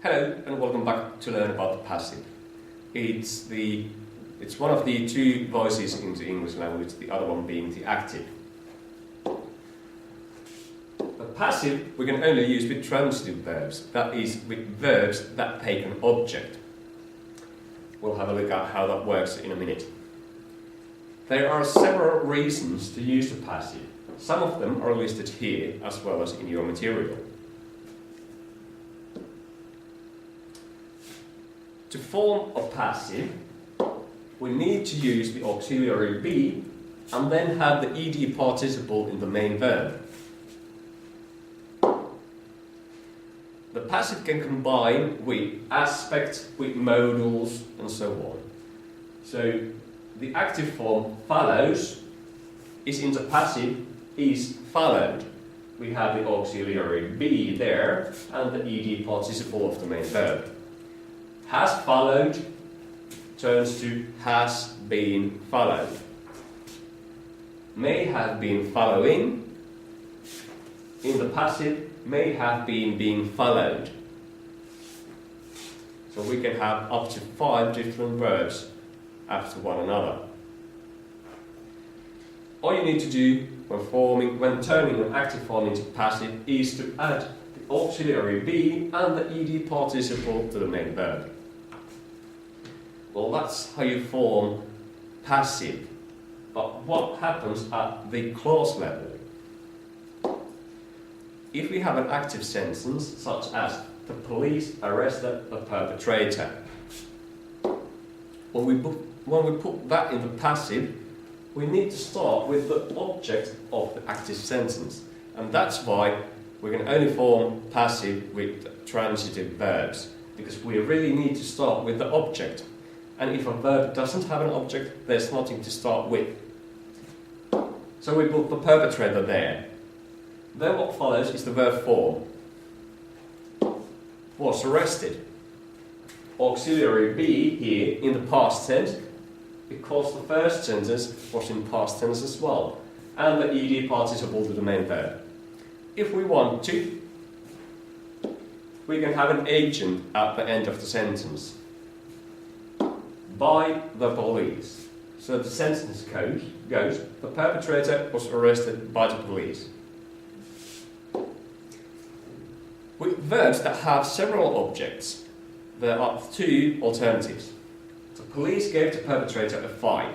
Hello and welcome back to learn about the passive. It's one of the two voices in the English language, the other one being the active. The passive we can only use with transitive verbs, that is, with verbs that take an object. We'll have a look at how that works in a minute. There are several reasons to use the passive. Some of them are listed here as well as in your material. To form a passive, we need to use the auxiliary be and then have the ed participle in the main verb. The passive can combine with aspects, with modals and so on. So the active form follows is in the passive is followed. We have the auxiliary be there and the ed participle of the main verb. Has followed turns to has been followed. May have been following. In the passive, may have been being followed. So we can have up to 5 different verbs after one another. All you need to do when turning an active form into passive is to add the auxiliary be and the ed participle to the main verb. Well, that's how you form passive. But what happens at the clause level? If we have an active sentence, such as the police arrested the perpetrator, when we put that in the passive, we need to start with the object of the active sentence. And that's why we can only form passive with transitive verbs, because we really need to start with the object. And if a verb doesn't have an object, there's nothing to start with. So we put the perpetrator there. Then what follows is the verb form. Was arrested. Auxiliary be here in the past tense, because the first sentence was in past tense as well. And the ed participle to the main verb. If we want to, we can have an agent at the end of the sentence. By the police. So the sentence goes, the perpetrator was arrested by the police. With verbs that have several objects, there are 2 alternatives. The police gave the perpetrator a fine.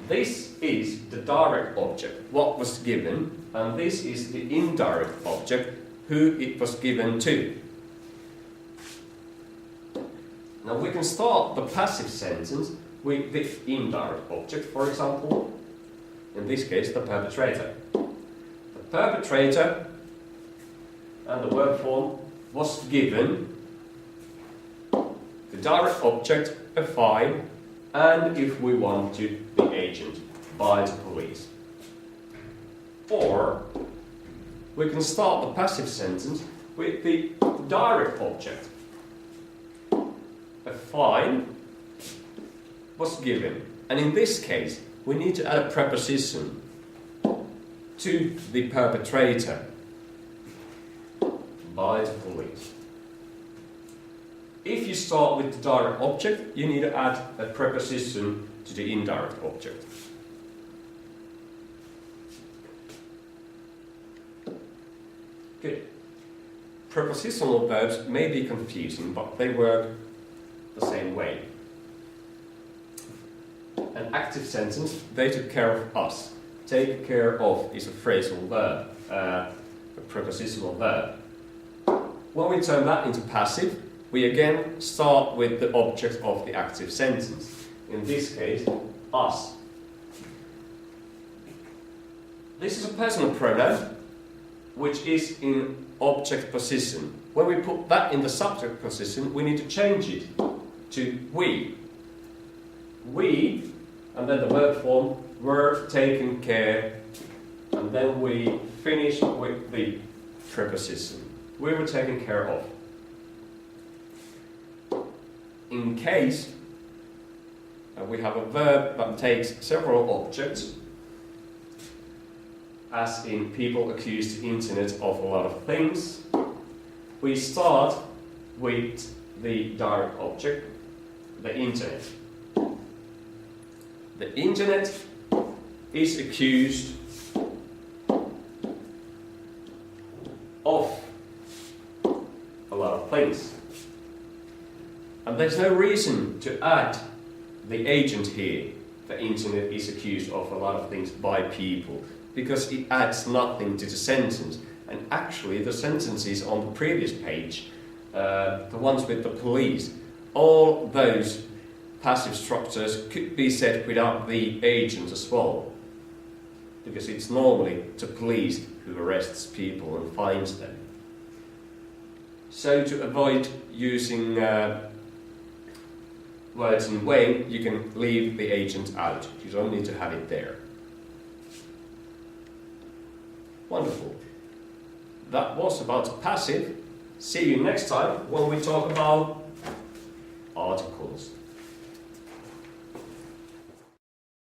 This is the direct object, what was given, and this is the indirect object, who it was given to. Now we can start the passive sentence with the indirect object, for example, in this case the perpetrator. The perpetrator and the verb form was given the direct object, a fine, and if we want to, the agent, by the police. Or we can start the passive sentence with the direct object. A fine was given, and in this case we need to add a preposition to the perpetrator by the police. If you start with the direct object, you need to add a preposition to the indirect object. Good. Prepositional verbs may be confusing, but they work the same way. An active sentence, they took care of us. Take care of is a phrasal verb, a prepositional verb. When we turn that into passive, we again start with the object of the active sentence. In this case, us. This is a personal pronoun, which is in object position. When we put that in the subject position, we need to change it to we. We, and then the verb form, were taken care, and then we finish with the preposition. We were taken care of. In case we have a verb that takes several objects, as in people accuse the internet of a lot of things, we start with the direct object, the internet. The internet is accused of a lot of things. And there's no reason to add the agent here. The internet is accused of a lot of things by people, because it adds nothing to the sentence. And actually the sentences on the previous page, the ones with the police, all those passive structures could be said without the agent as well, because it's normally the police who arrests people and finds them. So to avoid using words in vain, you can leave the agent out. You don't need to have it there. Wonderful. That was about passive. See you next time when we talk about articles.